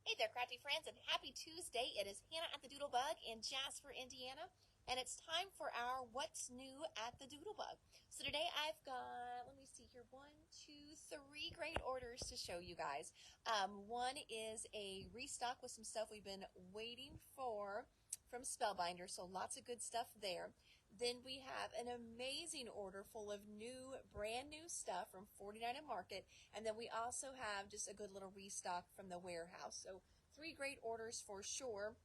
Hey there, crafty friends, and happy Tuesday. It is Hannah at the Doodlebug in Jasper, Indiana, and it's time for our What's New at the Doodlebug. So today I've got, let me see here, 3 great orders to show you guys. One is a restock with some stuff we've been waiting for from Spellbinders, so lots of good stuff there. Then we have an amazing order full of brand new stuff from 49 and Market. And then we also have just a good little restock from the warehouse. So 3 great orders for sure.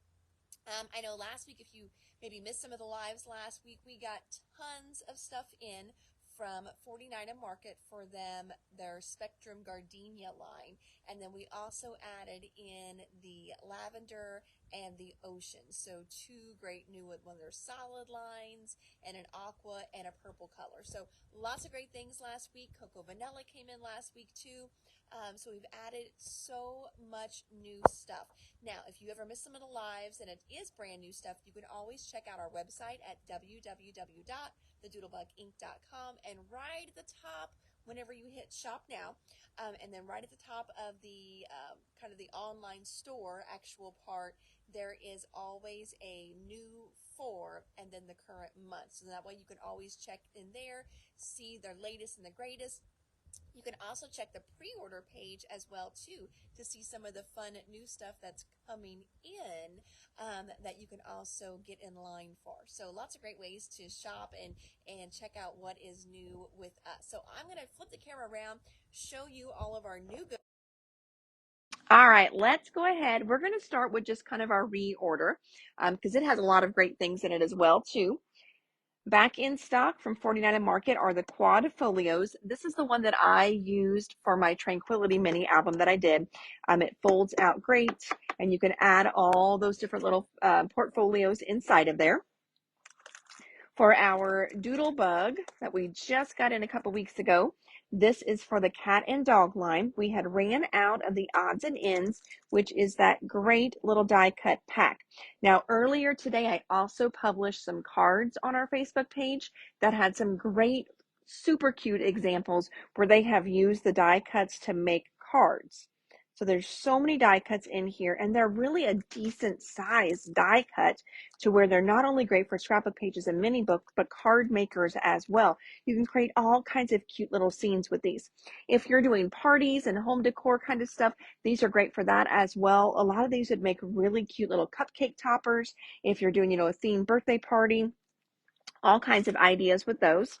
I know last week, if you maybe missed some of the lives last week, we got tons of stuff in from 49 and Market for their Spectrum Gardenia line. And then we also added in the lavender and the ocean. So 2 great new one of their solid lines and an aqua and a purple color. So lots of great things last week. Cocoa Vanilla came in last week too. So we've added so much new stuff. Now, if you ever miss some of the lives and it is brand new stuff, you can always check out our website at www.thedoodlebuginc.com, and right at the top, whenever you hit shop now, and then right at the top of the kind of the online store actual part, there is always a new for and then the current month. So that way you can always check in there, see their latest and the greatest. You can also check the pre-order page as well too to see some of the fun new stuff that's coming in that you can also get in line for. So lots of great ways to shop and check out what is new with us. So I'm going to flip the camera around, show you all of our new goods. All right, let's go ahead. We're going to start with just kind of our reorder because it has a lot of great things in it as well too. Back in stock from 49 and Market are the quad folios. This is the one that I used for my Tranquility mini album that I did. It folds out great, and you can add all those different little portfolios inside of there. For our Doodlebug that we just got in a couple weeks ago, this is for the cat and dog line. We had ran out of the odds and ends, which is that great little die cut pack. Now, earlier today, I also published some cards on our Facebook page that had some great, super cute examples where they have used the die cuts to make cards. So there's so many die cuts in here, and they're really a decent size die cut to where they're not only great for scrapbook pages and mini books, but card makers as well. You can create all kinds of cute little scenes with these. If you're doing parties and home decor kind of stuff, these are great for that as well. A lot of these would make really cute little cupcake toppers. If you're doing, a themed birthday party, all kinds of ideas with those.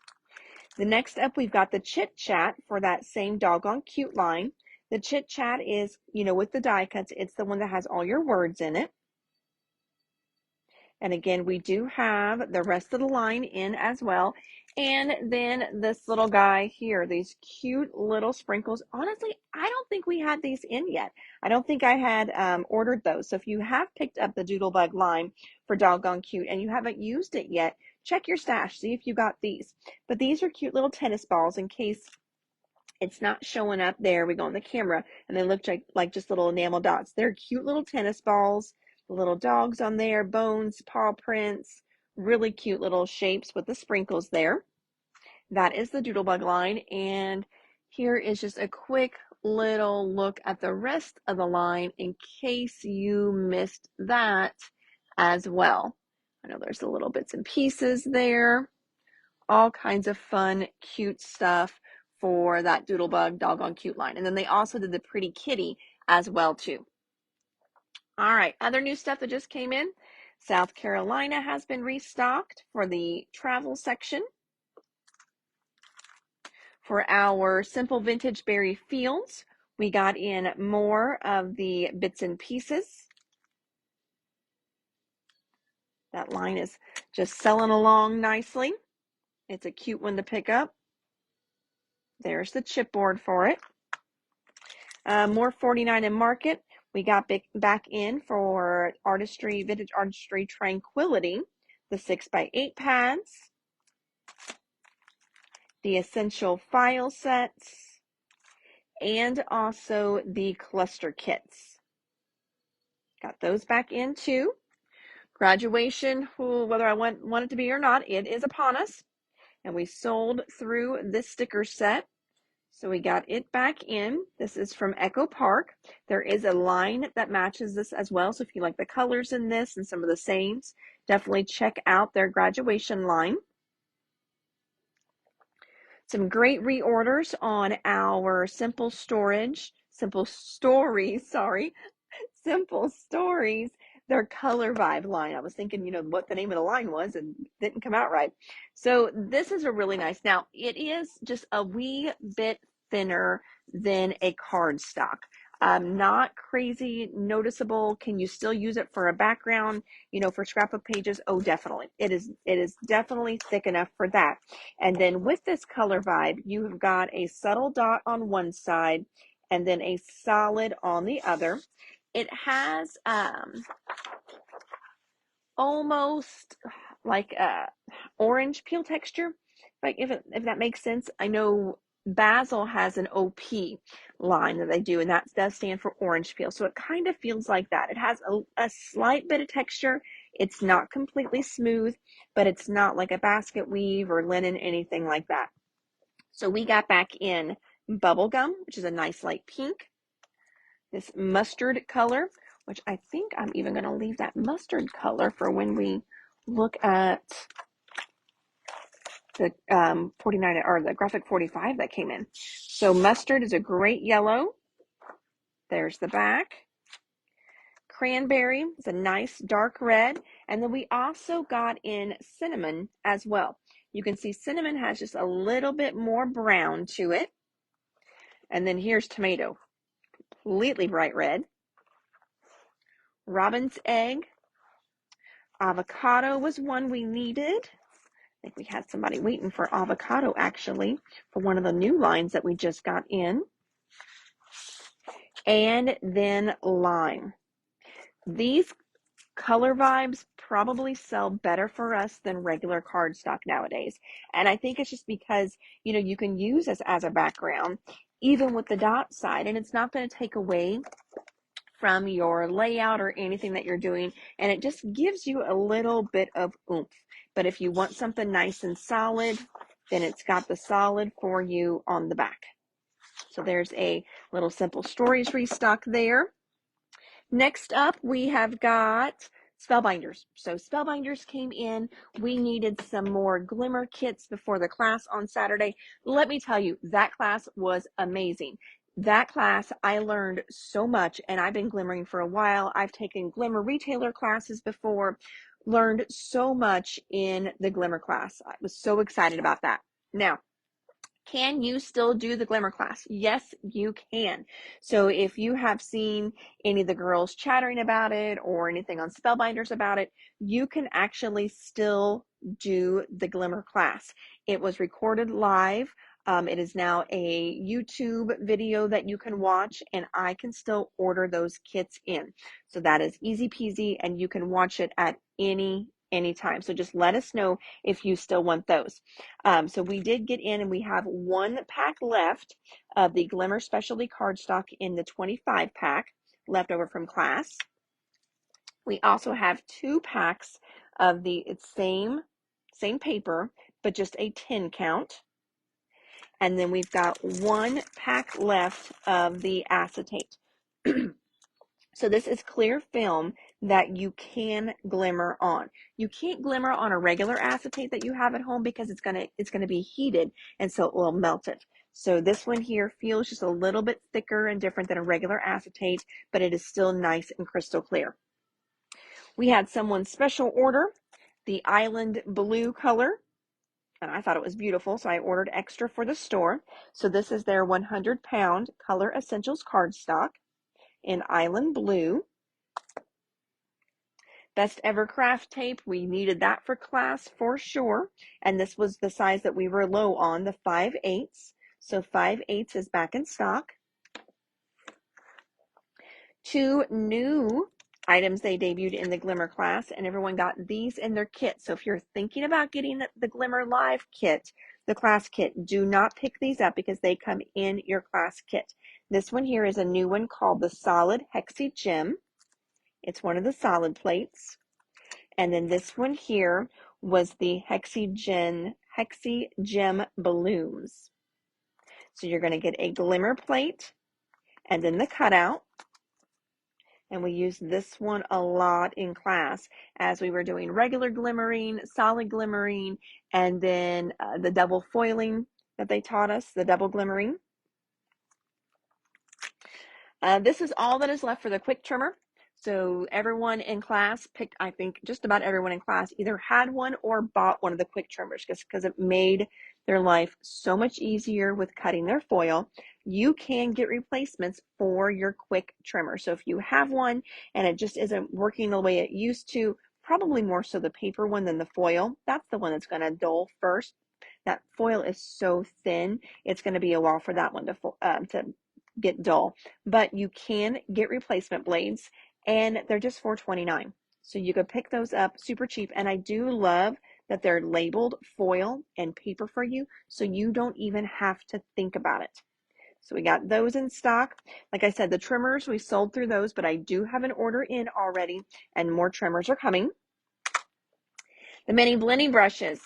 The next up, we've got the Chit Chat for that same doggone cute line. The Chit Chat is, with the die cuts, it's the one that has all your words in it. And again, we do have the rest of the line in as well. And then this little guy here, these cute little sprinkles. Honestly, I don't think we had these in yet. I don't think I had ordered those. So if you have picked up the Doodlebug line for Doggone Cute and you haven't used it yet, check your stash, see if you got these. But these are cute little tennis balls in case it's not showing up. There we go on the camera, and they look like just little enamel dots. They're cute little tennis balls, the little dogs on there, bones, paw prints, really cute little shapes with the sprinkles there. That is the Doodlebug line, and here is just a quick little look at the rest of the line in case you missed that as well. I know there's the little bits and pieces there, all kinds of fun, cute stuff for that Doodlebug Doggone Cute line. And then they also did the Pretty Kitty as well too. All right, other new stuff that just came in. South Carolina has been restocked for the travel section. For our Simple Vintage Berry Fields, we got in more of the bits and pieces. That line is just selling along nicely. It's a cute one to pick up. There's the chipboard for it. More 49 and Market. We got back in for Vintage Artistry Tranquility, the 6x8 pads, the Essential File Sets, and also the cluster kits. Got those back in too. Graduation, whether I want it to be or not, it is upon us. And we sold through this sticker set. So we got it back in. This is from Echo Park. There is a line that matches this as well. So if you like the colors in this and some of the sayings, definitely check out their graduation line. Some great reorders on our Simple Stories, Simple Stories, their Color Vibe line. I was thinking, what the name of the line was and didn't come out right. So this is a really nice. Now, it is just a wee bit thinner than a cardstock. Not crazy noticeable. Can you still use it for a background, for scrapbook pages? Oh, definitely. It is definitely thick enough for that. And then with this Color Vibe, you've got a subtle dot on one side and then a solid on the other. It has almost like a orange peel texture, like if that makes sense. I know Basil has an OP line that they do, and that does stand for orange peel. So it kind of feels like that. It has a slight bit of texture. It's not completely smooth, but it's not like a basket weave or linen, anything like that. So we got back in bubblegum, which is a nice light pink. This mustard color, which I think I'm even going to leave that mustard color for when we look at the 49 or the graphic 45 that came in. So mustard is a great yellow. There's the back. Cranberry is a nice dark red. And then we also got in cinnamon as well. You can see cinnamon has just a little bit more brown to it. And then here's tomato, completely bright red. Robin's egg. Avocado was one we needed. I think we had somebody waiting for avocado actually for one of the new lines that we just got in. And then lime. These color vibes probably sell better for us than regular cardstock nowadays. And I think it's just because, you can use this as a background, even with the dot side, and it's not going to take away from your layout or anything that you're doing. And it just gives you a little bit of oomph. But if you want something nice and solid, then it's got the solid for you on the back. So there's a little Simple Stories restock there. Next up, we have got Spellbinders. So Spellbinders came in. We needed some more glimmer kits before the class on Saturday. Let me tell you, that class was amazing. That class, I learned so much, and I've been glimmering for a while. I've taken glimmer retailer classes before, learned so much in the glimmer class. I was so excited about that. Now, can you still do the glimmer class? Yes, you can. So if you have seen any of the girls chattering about it or anything on Spellbinders about it, you can actually still do the glimmer class. It was recorded live. It is now a YouTube video that you can watch, and I can still order those kits in. So that is easy peasy, and you can watch it at any time. So just let us know if you still want those. So we did get in, and we have one pack left of the Glimmer Specialty cardstock in the 25 pack left over from class. We also have 2 packs of the same paper, but just a 10 count. And then we've got 1 pack left of the acetate. So this is clear film that you can glimmer on. You can't glimmer on a regular acetate that you have at home because it's gonna be heated, and so it will melt it. So this one here feels just a little bit thicker and different than a regular acetate, but it is still nice and crystal clear. We had someone special order the island blue color, and I thought it was beautiful, so I ordered extra for the store. So this is their 100-pound Color Essentials cardstock in island blue. Best Ever Craft tape, we needed that for class for sure. And this was the size that we were low on, the 5/8. So 5/8 is back in stock. 2 new items they debuted in the Glimmer class, and everyone got these in their kit. So if you're thinking about getting the Glimmer Live kit, the class kit, do not pick these up because they come in your class kit. This one here is a new one called the Solid Hexi Gem. It's one of the solid plates. And then this one here was the Hexi Gem balloons. So you're going to get a glimmer plate and then the cutout. And we used this one a lot in class as we were doing regular glimmering, solid glimmering, and then the double foiling that they taught us, the double glimmering. This is all that is left for the quick trimmer. So everyone in class picked, I think just about everyone in class either had one or bought one of the quick trimmers because it made their life so much easier with cutting their foil. You can get replacements for your quick trimmer. So if you have one and it just isn't working the way it used to, probably more so the paper one than the foil, that's the one that's going to dull first. That foil is so thin, it's going to be a while for that one to get dull. But you can get replacement blades and they're just $4.29. So you could pick those up super cheap. And I do love that they're labeled foil and paper for you, so you don't even have to think about it. So we got those in stock. Like I said, the trimmers, we sold through those, but I do have an order in already and more trimmers are coming. The mini blending brushes,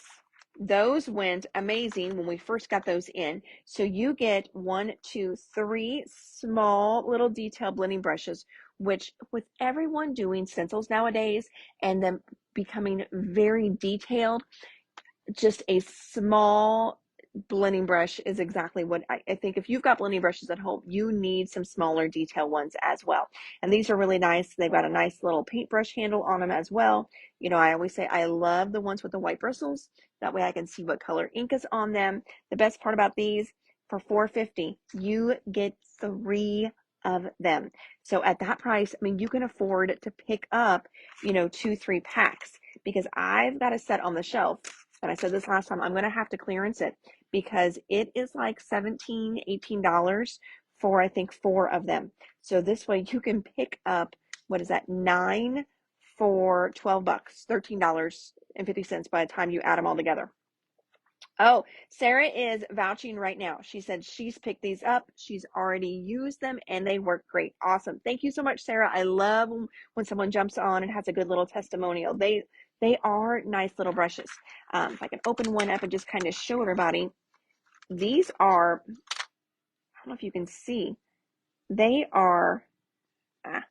those went amazing when we first got those in. So you get 1, 2, 3 small little detail blending brushes, which with everyone doing stencils nowadays and them becoming very detailed, just a small blending brush is exactly what I think. If you've got blending brushes at home, you need some smaller detail ones as well. And these are really nice. They've got a nice little paintbrush handle on them as well. You know, I always say I love the ones with the white bristles. That way I can see what color ink is on them. The best part about these, for $4.50, you get 3 of them. So at that price, I mean, you can afford to pick up, you know, 2, 3 packs, because I've got a set on the shelf. And I said this last time, I'm going to have to clearance it because it is like $17, $18 for, I think, 4 of them. So this way you can pick up, what is that, 9 for $12, $13.50 by the time you add them all together. Oh, Sarah is vouching right now. She said she's picked these up. She's already used them and they work great. Awesome. Thank you so much, Sarah. I love when someone jumps on and has a good little testimonial. They are nice little brushes. If I can open one up and just kind of show everybody, these are, I don't know if you can see, they are, I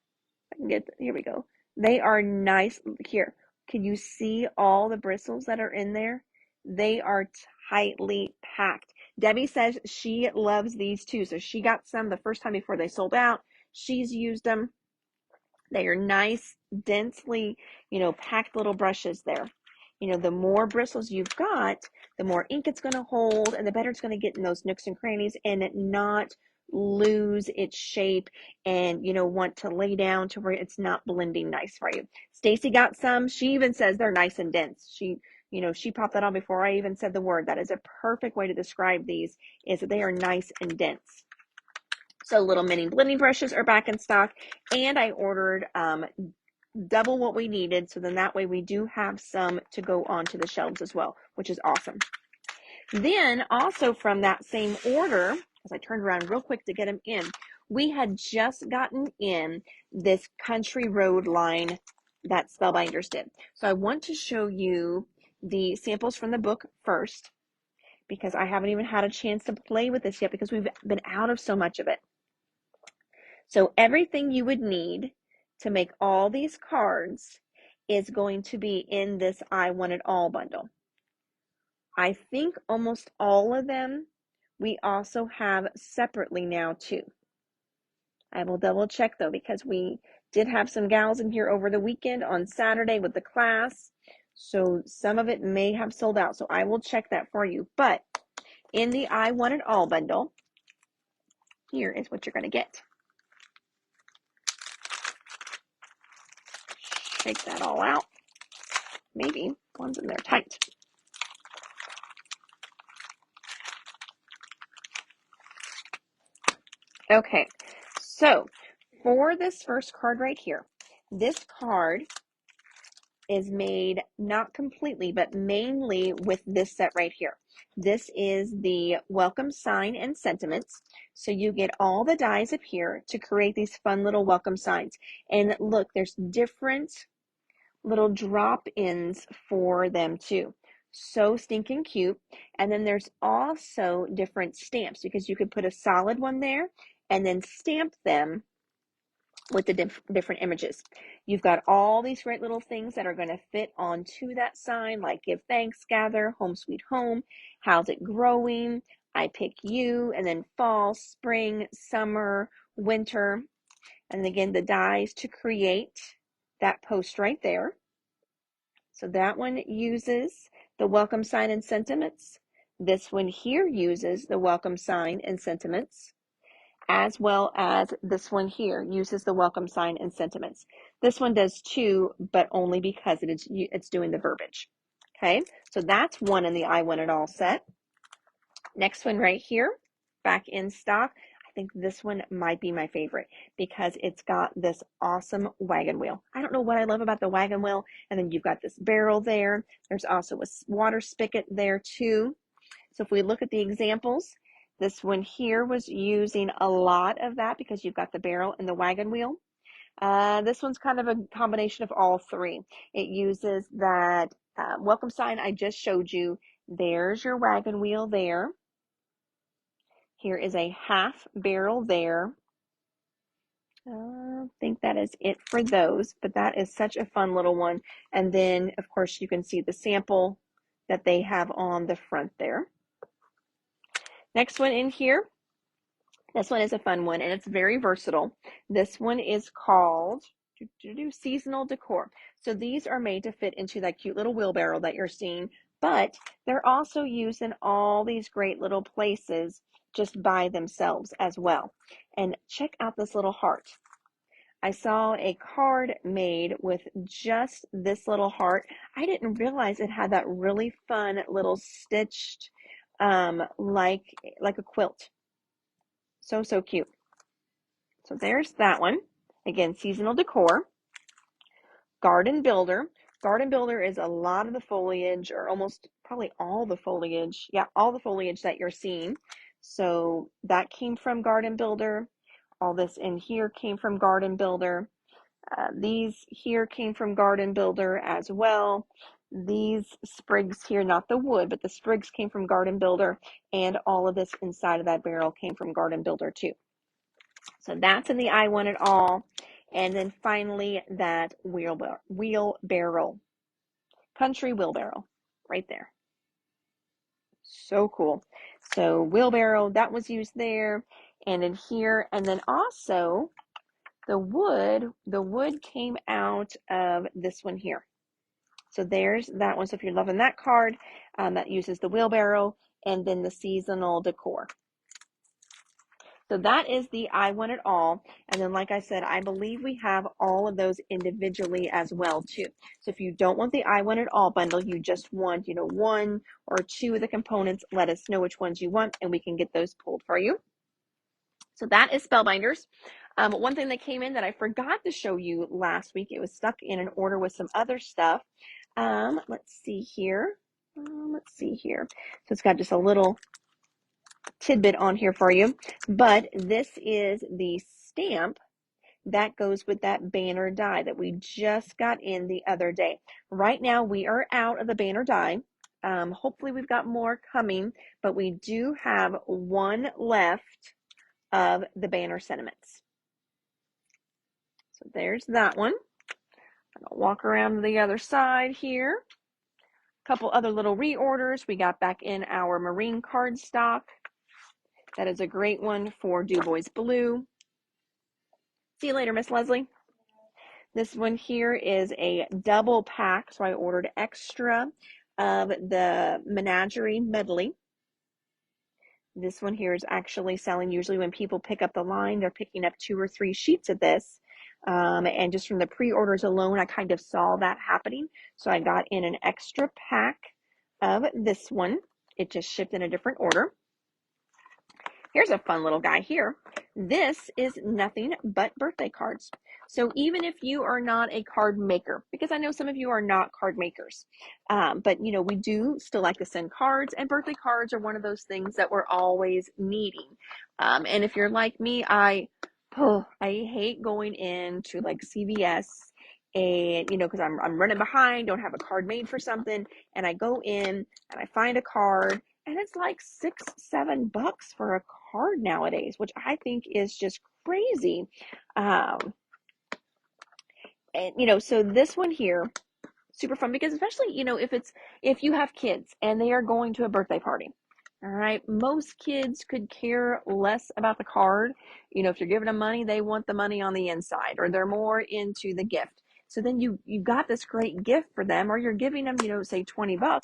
can get, here we go. They are nice. Here, can you see all the bristles that are in there? They are tightly packed. Debbie says she loves these too. So she got some the first time before they sold out. She's used them. They are nice, densely, you know, packed little brushes there. You know, the more bristles you've got, the more ink it's going to hold and the better it's going to get in those nooks and crannies and not lose its shape and, you know, want to lay down to where it's not blending nice for you. Stacy got some. She even says they're nice and dense. You know, she popped that on before I even said the word. That is a perfect way to describe these, is that they are nice and dense. So little mini blending brushes are back in stock, and I ordered double what we needed, so then that way we do have some to go onto the shelves as well, which is awesome. Then also from that same order, because I turned around real quick to get them in, we had just gotten in this Country Road line that Spellbinders did. So I want to show you the samples from the book first, because I haven't even had a chance to play with this yet because we've been out of so much of it. So everything you would need to make all these cards is going to be in this I Want It All bundle. I think almost all of them we also have separately now too. I will double check though, because we did have some gals in here over the weekend on Saturday with the class. So some of it may have sold out. So I will check that for you. But in the I Want It All bundle, here is what you're going to get. Take that all out. Maybe one's in there tight. Okay, so for this first card right here, this card is made not completely, but mainly with this set right here. This is the welcome sign and sentiments. So you get all the dies up here to create these fun little welcome signs. And look, there's different little drop-ins for them too. So stinking cute. And then there's also different stamps because you could put a solid one there and then stamp them with the different images. You've got all these great little things that are going to fit onto that sign, like give thanks, gather, home sweet home, how's it growing, I pick you, and then fall, spring, summer, winter, and again, the dies to create that post right there. So that one uses the welcome sign and sentiments. This one here uses the welcome sign and sentiments, as well as this one here uses the welcome sign and sentiments. This one does too, but only because it's doing the verbiage. Okay, so that's one in the I Want It All set. Next one right here, back in stock. I think this one might be my favorite because it's got this awesome wagon wheel. I don't know what I love about the wagon wheel. And then you've got this barrel there. There's also a water spigot there too. So if we look at the examples, this one here was using a lot of that because you've got the barrel and the wagon wheel. This one's kind of a combination of all three. It uses that welcome sign I just showed you. There's your wagon wheel there. Here is a half barrel there. I think that is it for those, but that is such a fun little one. And then, of course, you can see the sample that they have on the front there. Next one in here. This one is a fun one, and it's very versatile. This one is called seasonal decor. So these are made to fit into that cute little wheelbarrow that you're seeing, but they're also used in all these great little places just by themselves as well. And check out this little heart. I saw a card made with just this little heart. I didn't realize it had that really fun little stitched like a quilt. So cute. So there's that one. Again, seasonal decor. Garden Builder. Garden Builder is a lot of the foliage, or almost probably all the foliage. Yeah, all the foliage that you're seeing. So that came from Garden Builder. All this in here came from Garden Builder. These here came from Garden Builder as well. These sprigs here, not the wood, but the sprigs came from Garden Builder. And all of this inside of that barrel came from Garden Builder too. So that's in the I Want It All. And then finally, that wheelbarrow, country wheelbarrow, right there. So cool. So wheelbarrow, that was used there and in here. And then also the wood came out of this one here. So there's that one. So if you're loving that card, that uses the wheelbarrow and then the seasonal decor. So that is the I Want It All. And then, like I said, I believe we have all of those individually as well, too. So if you don't want the I Want It All bundle, you just want, one or two of the components, let us know which ones you want, and we can get those pulled for you. So that is Spellbinders. One thing that came in that I forgot to show you last week, it was stuck in an order with some other stuff. Let's see here. So it's got just a little tidbit on here for you, but this is the stamp that goes with that banner die that we just got in the other day. Right now we are out of the banner die. Hopefully we've got more coming, but we do have one left of the banner sentiments. So there's that one. I'll walk around to the other side here. A couple other little reorders. We got back in our marine card stock. That is a great one for Du Bois Blue. See you later, Miss Leslie. This one here is a double pack, so I ordered extra of the Menagerie Medley. This one here is actually selling. Usually when people pick up the line, they're picking up 2 or 3 sheets of this. And just from the pre-orders alone, I kind of saw that happening. So I got in an extra pack of this one. It just shipped in a different order. Here's a fun little guy here. This is nothing but birthday cards. So even if you are not a card maker, because I know some of you are not card makers, but we do still like to send cards, and birthday cards are one of those things that we're always needing. And if you're like me, I hate going into like CVS and because I'm running behind, don't have a card made for something, and I go in and I find a card, and it's like $6-7 for a card nowadays, which I think is just crazy. Um, and so this one here, super fun, because especially if you have kids and they are going to a birthday party. All right, most kids could care less about the card. If you're giving them money, they want the money on the inside, or they're more into the gift. So then you got this great gift for them, or you're giving them, say $20,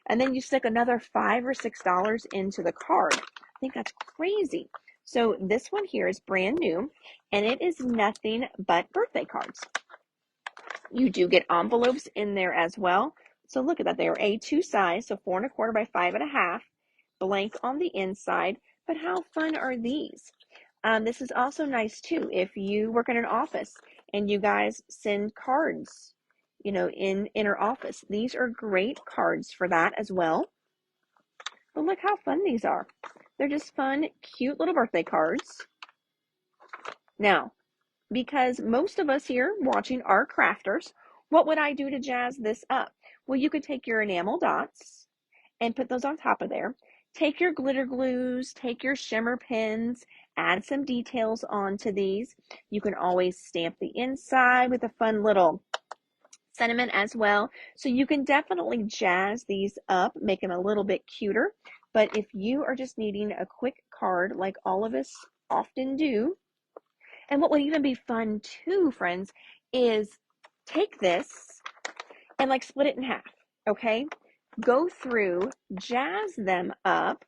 and then you stick another $5 or $6 into the card. I think that's crazy. So this one here is brand new, and it is nothing but birthday cards. You do get envelopes in there as well. So look at that. They are A2 size, so 4¼ by 5½, blank on the inside. But how fun are these? This is also nice too if you work in an office and you guys send cards, in inner office. These are great cards for that as well. But look how fun these are. They're just fun, cute little birthday cards. Now, because most of us here watching are crafters, what would I do to jazz this up? Well, you could take your enamel dots and put those on top of there. Take your glitter glues, take your shimmer pins, add some details onto these. You can always stamp the inside with a fun little sentiment as well. So you can definitely jazz these up, make them a little bit cuter. But if you are just needing a quick card like all of us often do, and what would even be fun too, friends, is take this and split it in half, okay? Go through, jazz them up,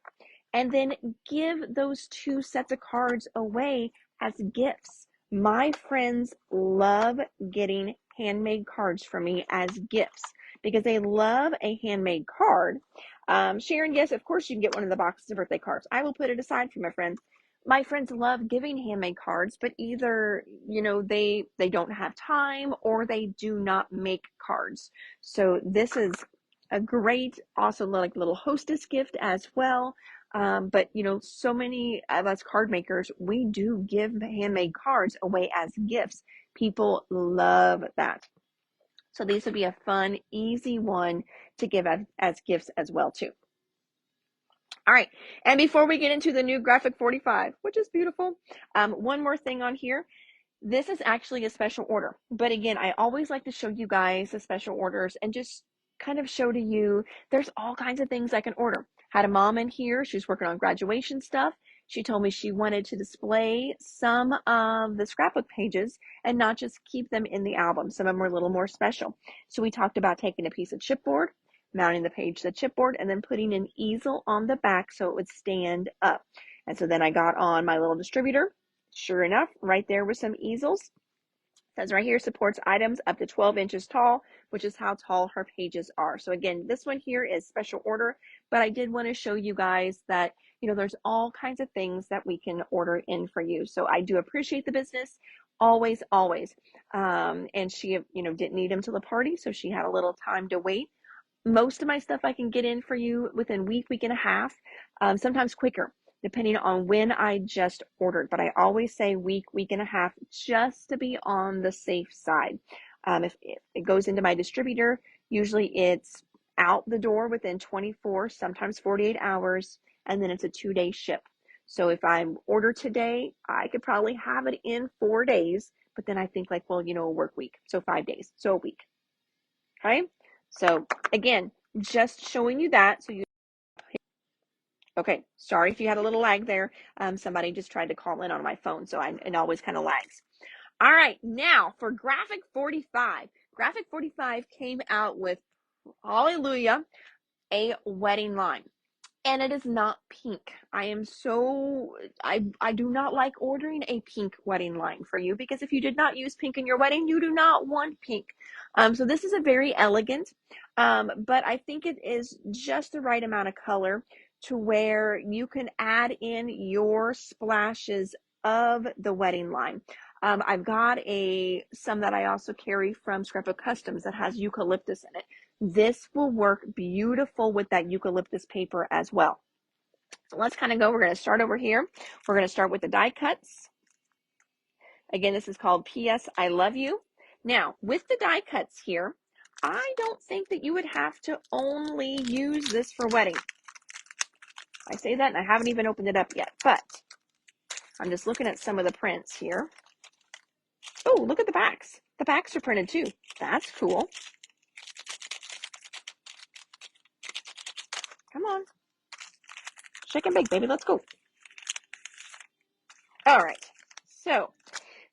and then give those 2 sets of cards away as gifts. My friends love getting handmade cards from me as gifts because they love a handmade card. Sharon, yes, of course you can get one of the boxes of birthday cards. I will put it aside for my friends. My friends love giving handmade cards, but either, they don't have time or they do not make cards. So this is a great, also little hostess gift as well. But so many of us card makers, we do give handmade cards away as gifts. People love that. So these would be a fun, easy one to give as gifts as well too. All right, and before we get into the new graphic 45, which is beautiful, one more thing on here. This is actually a special order, but again, I always like to show you guys the special orders and just kind of show to you there's all kinds of things I can order. Had a mom in here, she was working on graduation stuff. She told me she wanted to display some of the scrapbook pages and not just keep them in the album. Some of them were a little more special. So we talked about taking a piece of chipboard, mounting the page to the chipboard, and then putting an easel on the back so it would stand up. And so then I got on my little distributor. Sure enough, right there were some easels. It says right here, supports items up to 12 inches tall, which is how tall her pages are. So again, this one here is special order, but I did want to show you guys that, there's all kinds of things that we can order in for you. So I do appreciate the business. Always, always. And she, didn't need them till the party, so she had a little time to wait. Most of my stuff I can get in for you within a week, week and a half, sometimes quicker, depending on when I just ordered. But I always say week, week and a half, just to be on the safe side. If it goes into my distributor, usually it's out the door within 24, sometimes 48 hours, and then it's a 2-day ship. So if I order today, I could probably have it in 4 days, but then I think a work week. So 5 days, so a week. Okay. So again, just showing you that. Okay, sorry if you had a little lag there. Somebody just tried to call in on my phone, so it always kind of lags. All right, now for graphic 45. Graphic 45 came out with, hallelujah, a wedding line. And it is not pink. I do not like ordering a pink wedding line for you, because if you did not use pink in your wedding, you do not want pink. So this is a very elegant, but I think it is just the right amount of color to where you can add in your splashes of the wedding line. I've got some that I also carry from Scrapbook Customs that has eucalyptus in it. This will work beautiful with that eucalyptus paper as well. So let's kind of go. We're going to start over here. We're going to start with the die cuts. Again, this is called P.S. I Love You. Now, with the die cuts here, I don't think that you would have to only use this for wedding. I say that and I haven't even opened it up yet, but I'm just looking at some of the prints here. Oh, look at the backs. The backs are printed too. That's cool. Come on. Shake and bake, baby. Let's go. All right. So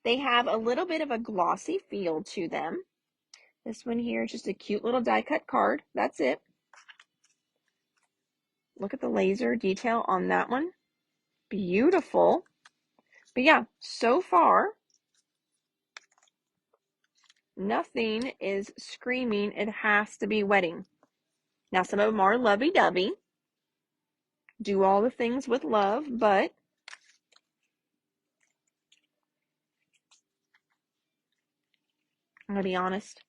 they have a little bit of a glossy feel to them. This one here is just a cute little die cut card. That's it. Look at the laser detail on that one. Beautiful. But yeah, so far, nothing is screaming it has to be wedding. Now, some of them are lovey-dovey. Do all the things with love, but I'm going to be honest.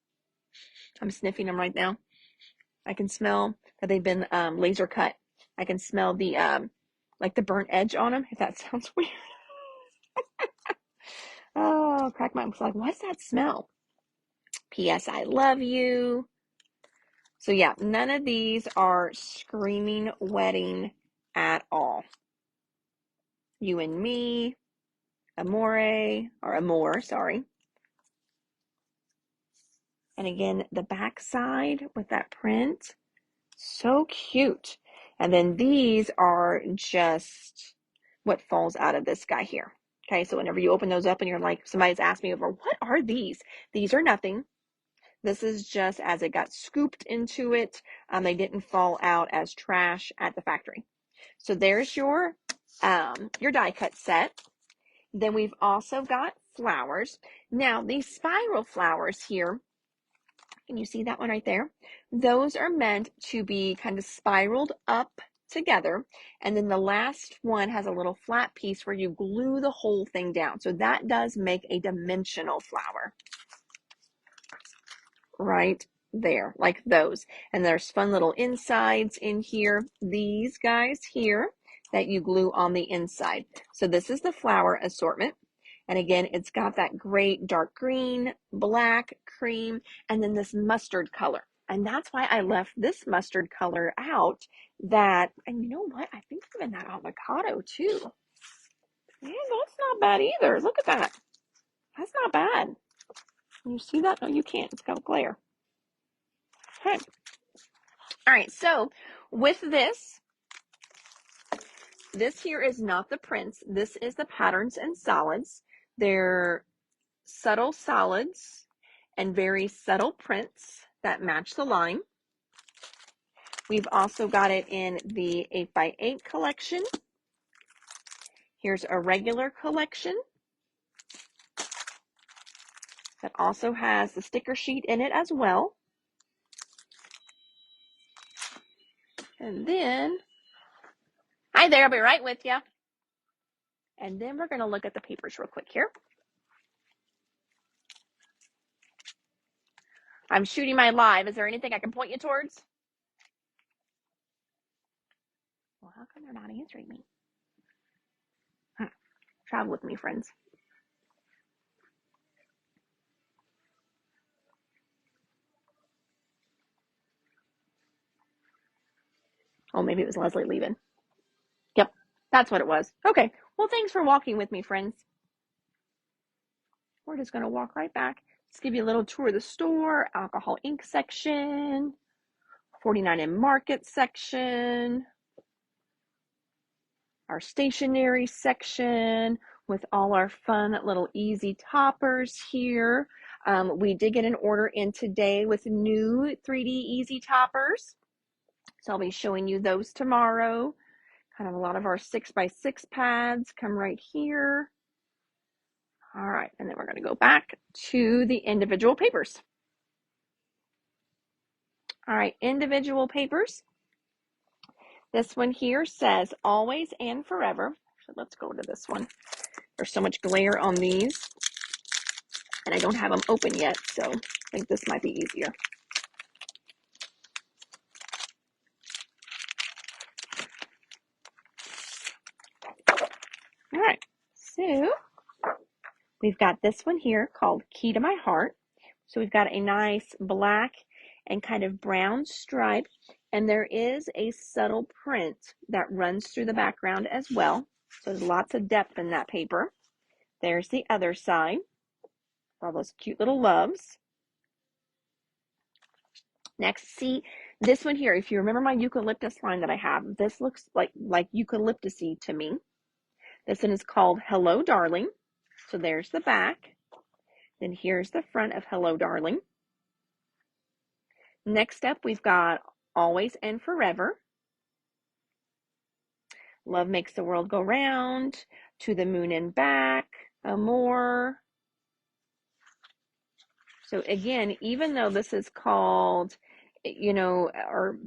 I'm sniffing them right now. I can smell that they've been laser cut. I can smell the like the burnt edge on them, if that sounds weird. Oh, crack my, like, what's that smell? P.S. I love you. So yeah, none of these are screaming wedding at all. You and me, amore, sorry. And again, the back side with that print, so cute. And then these are just what falls out of this guy here. Okay, so whenever you open those up and you're like, somebody's asked me over, what are these? These are nothing. This is just as it got scooped into it. They didn't fall out as trash at the factory. So there's your die cut set. Then we've also got flowers. Now, these spiral flowers here, can you see that one right there? Those are meant to be kind of spiraled up together. And then the last one has a little flat piece where you glue the whole thing down. So that does make a dimensional flower. Right there, like those. And there's fun little insides in here. These guys here that you glue on the inside. So this is the flower assortment. And again, it's got that great dark green, black, cream, and then this mustard color. And that's why I left this mustard color out. And you know what? I think even that avocado too. Yeah, that's not bad either. Look at that. That's not bad. Can you see that? No, you can't. It's got glare. Okay. All right. So with this here is not the prints. This is the patterns and solids. They're subtle solids and very subtle prints that match the line. We've also got it in the 8x8 collection. Here's a regular collection that also has the sticker sheet in it as well. And then, hi there, I'll be right with you. And then we're going to look at the papers real quick here. I'm shooting my live. Is there anything I can point you towards? Well, how come they're not answering me? Travel with me, friends. Oh, maybe it was Leslie leaving. Yep, that's what it was. Okay, well, thanks for walking with me, friends. We're just going to walk right back. Let's give you a little tour of the store, alcohol ink section, 49 and market section, our stationery section with all our fun little easy toppers here. We did get an order in today with new 3D easy toppers. So I'll be showing you those tomorrow. Kind of a lot of our 6x6 pads come right here. All right, and then we're going to go back to the individual papers. All right, individual papers. This one here says always and forever. So let's go to this one. There's so much glare on these, and I don't have them open yet, so I think this might be easier. All right, so we've got this one here called Key to My Heart. So we've got a nice black and kind of brown stripe, and there is a subtle print that runs through the background as well. So there's lots of depth in that paper. There's the other side, all those cute little loves. Next, see this one here. If you remember my eucalyptus line that I have, this looks like eucalyptus-y to me. This one is called Hello Darling. So there's the back. Then here's the front of Hello Darling. Next up, we've got Always and Forever. Love Makes the World Go Round. To the Moon and Back. Amor. So again, even though this is called, or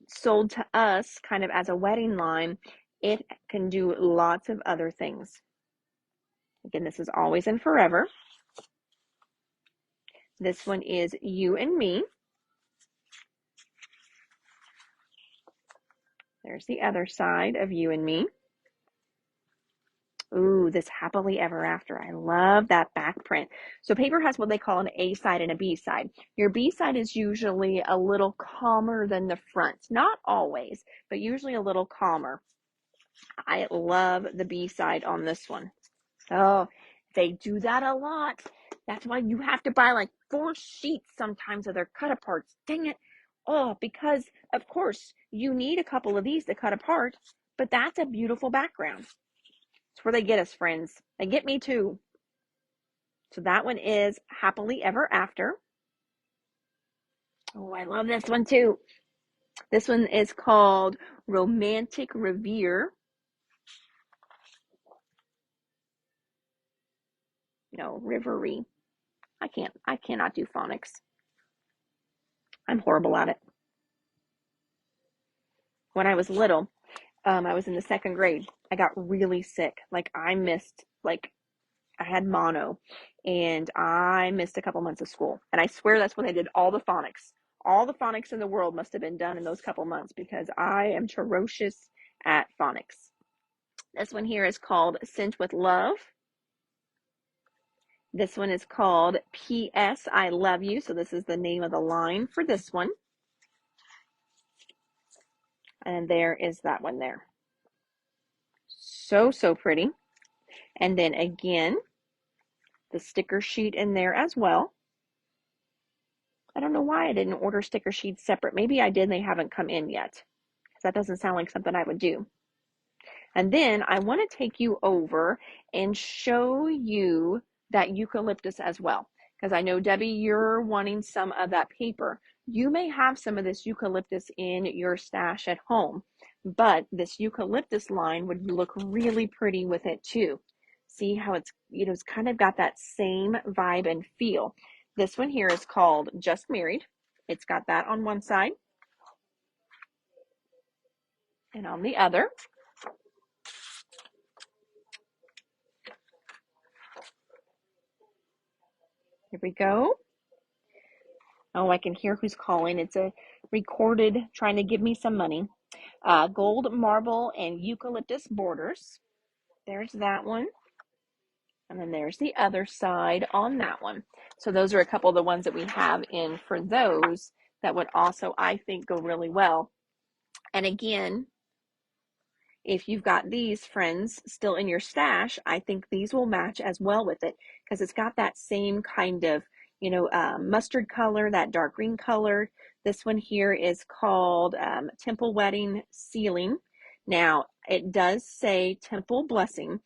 sold to us kind of as a wedding line, it can do lots of other things. Again, this is Always and Forever. This one is You and Me. There's the other side of You and Me. Ooh, this Happily Ever After. I love that back print. So paper has what they call an A side and a B side. Your B side is usually a little calmer than the front. Not always, but usually a little calmer. I love the B side on this one. Oh, they do that a lot. That's why you have to buy like 4 sheets sometimes of their cut aparts. Dang it. Oh, because of course you need a couple of these to cut apart, but that's a beautiful background. It's where they get us, friends. They get me too. So that one is Happily Ever After. Oh, I love this one too. This one is called Romantic Revere. No, Riverie. I cannot do phonics. I'm horrible at it. When I was little, I was in the 2nd grade. I got really sick. I had mono, and I missed a couple months of school. And I swear that's when they did all the phonics. All the phonics in the world must have been done in those couple months because I am ferocious at phonics. This one here is called Sent with Love. This one is called P.S. I Love You. So this is the name of the line for this one. And there is that one there. So, so pretty. And then again, the sticker sheet in there as well. I don't know why I didn't order sticker sheets separate. Maybe I did and they haven't come in yet. That doesn't sound like something I would do. And then I want to take you over and show you that eucalyptus as well. Because I know, Debbie, you're wanting some of that paper. You may have some of this eucalyptus in your stash at home, but this eucalyptus line would look really pretty with it too. See how it's kind of got that same vibe and feel. This one here is called Just Married. It's got that on one side and on the other. Here we go. Oh, I can hear who's calling. It's a recorded trying to give me some money. Gold marble and eucalyptus borders. There's that one. And then there's the other side on that one. So those are a couple of the ones that we have in for those that would also, I think, go really well. And again, if you've got these, friends, still in your stash, I think these will match as well with it because it's got that same kind of, mustard color, that dark green color. This one here is called Temple Wedding Sealing. Now, it does say Temple Blessing.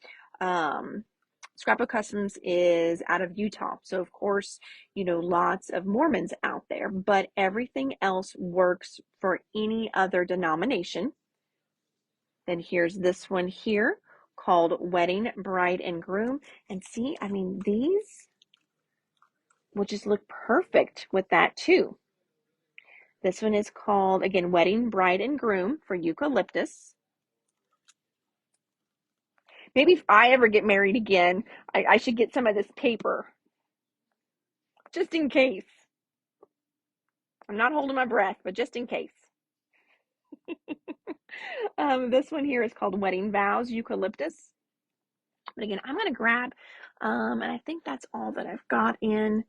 Scrapbook Customs is out of Utah. So, of course, lots of Mormons out there, but everything else works for any other denomination. Then here's this one here called Wedding, Bride, and Groom. And see, these will just look perfect with that too. This one is called, again, Wedding, Bride, and Groom for eucalyptus. Maybe if I ever get married again, I should get some of this paper. Just in case. I'm not holding my breath, but just in case. This one here is called Wedding Vows Eucalyptus. But again, I'm going to grab, and I think that's all that I've got in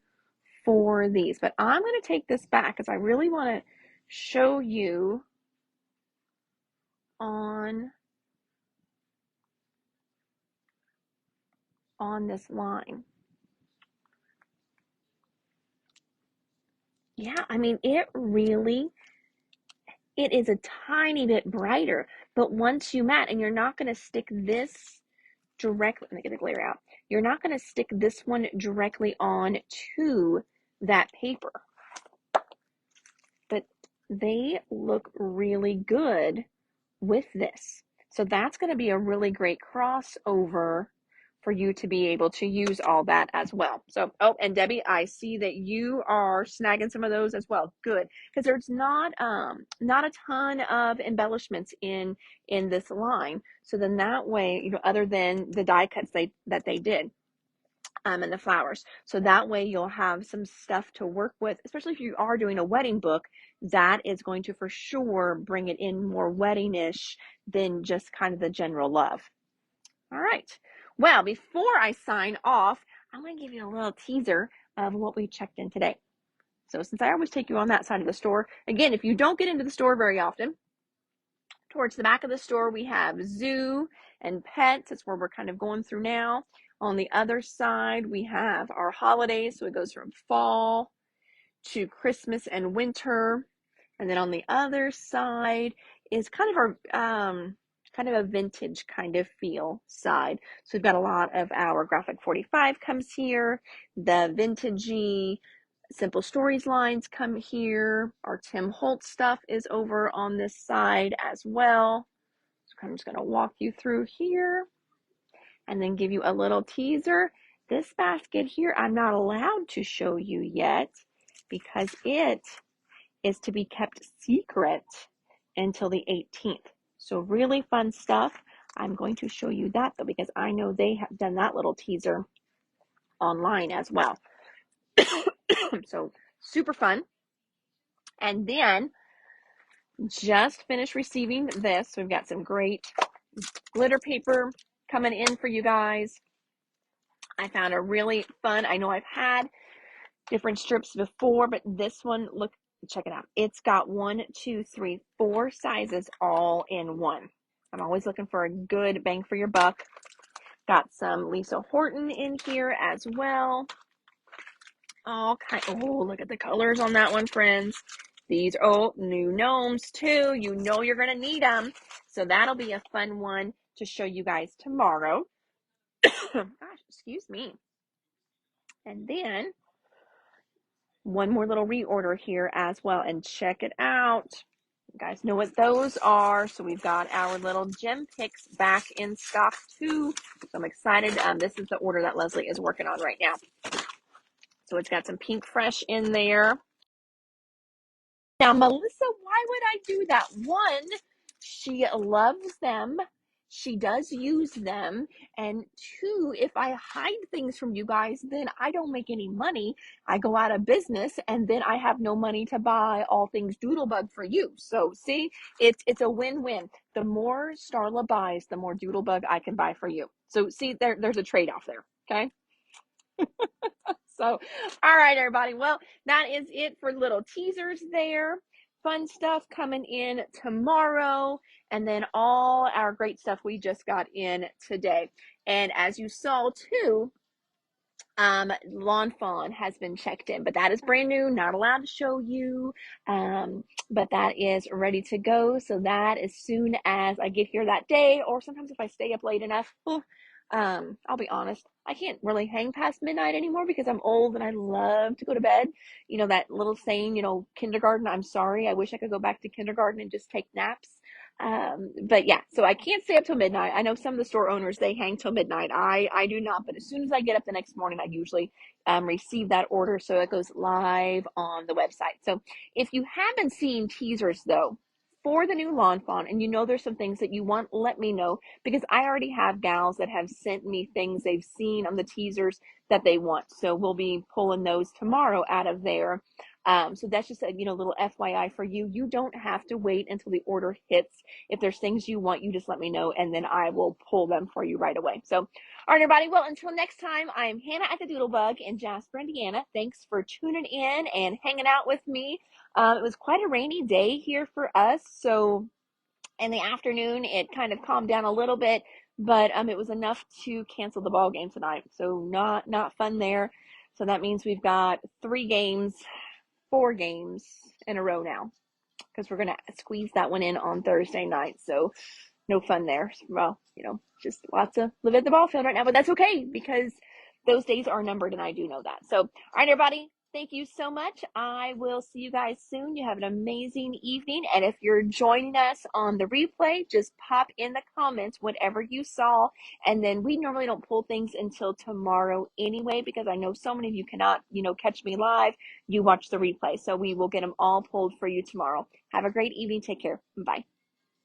for these. But I'm going to take this back because I really want to show you on this line. Yeah, I mean, it is a tiny bit brighter, but once you mat, and you're not going to stick this directly, let me get the glare out. You're not going to stick this one directly on to that paper, but they look really good with this. So that's going to be a really great crossover for you to be able to use all that as well. So, oh, and Debbie, I see that you are snagging some of those as well. Good, because there's not a ton of embellishments in this line. So then that way, you know, other than the die cuts that they did. And the flowers. So that way you'll have some stuff to work with, especially if you are doing a wedding book, that is going to for sure bring it in more wedding-ish than just kind of the general love. All right. Well, before I sign off, I'm going to give you a little teaser of what we checked in today. So since I always take you on that side of the store, again, if you don't get into the store very often, towards the back of the store, we have zoo and pets. That's where we're kind of going through now. On the other side, we have our holidays. So it goes from fall to Christmas and winter. And then on the other side is kind of our kind of a vintage kind of feel side. So we've got a lot of our graphic 45 comes here, the vintagey Simple Stories lines come here. Our Tim Holtz stuff is over on this side as well. So I'm just going to walk you through here and then give you a little teaser. This basket here, I'm not allowed to show you yet because it is to be kept secret until the 18th. So really fun stuff. I'm going to show you that though because I know they have done that little teaser online as well. So super fun. And then just finished receiving this. So we've got some great glitter paper coming in for you guys. I found a really fun, I know I've had different strips before, but this one, look, check it out. It's got 4 sizes all in one. I'm always looking for a good bang for your buck. Got some Lisa Horton in here as well. Oh, look at the colors on that one, friends. These are new gnomes too. You know you're going to need them. So that'll be a fun one to show you guys tomorrow. Gosh, excuse me. And then one more little reorder here as well. And check it out. You guys know what those are. So we've got our little gem picks back in stock too. So I'm excited. This is the order that Leslie is working on right now. So it's got some pink fresh in there. Now, Melissa, why would I do that? One, she loves them. She does use them. And two, if I hide things from you guys, then I don't make any money. I go out of business and then I have no money to buy all things Doodlebug for you. So see, it's a win-win. The more Starla buys, the more Doodlebug I can buy for you. So see, there's a trade-off there. Okay. So, all right, everybody. Well, that is it for little teasers there. Fun stuff coming in tomorrow. And then all our great stuff we just got in today. And as you saw too, Lawn Fawn has been checked in, but that is brand new, not allowed to show you. But that is ready to go. So that as soon as I get here that day, or sometimes if I stay up late enough, I'll be honest, I can't really hang past midnight anymore because I'm old and I love to go to bed. You know, that little saying, kindergarten, I'm sorry. I wish I could go back to kindergarten and just take naps. But yeah, so I can't stay up till midnight. I know some of the store owners, they hang till midnight. I do not, but as soon as I get up the next morning, I usually receive that order. So it goes live on the website. So if you haven't seen teasers though, for the new Lawn Fawn, and you know there's some things that you want, let me know, because I already have gals that have sent me things they've seen on the teasers that they want. So we'll be pulling those tomorrow out of there. So that's just a little FYI for you. You don't have to wait until the order hits. If there's things you want, you just let me know, and then I will pull them for you right away. So, All right, everybody. Well, until next time, I'm Hannah at the Doodlebug in Jasper, Indiana. Thanks for tuning in and hanging out with me. It was quite a rainy day here for us, so in the afternoon it kind of calmed down a little bit, but it was enough to cancel the ball game tonight. So not fun there. So that means we've got 4 games in a row now because we're gonna squeeze that one in on Thursday night. So no fun there. Well, just lots of live at the ball field right now, but that's okay because those days are numbered and I do know that. So, all right, everybody, thank you so much. I will see you guys soon. You have an amazing evening. And if you're joining us on the replay, just pop in the comments whatever you saw. And then we normally don't pull things until tomorrow anyway, because I know so many of you cannot, catch me live. You watch the replay. So we will get them all pulled for you tomorrow. Have a great evening. Take care. Bye.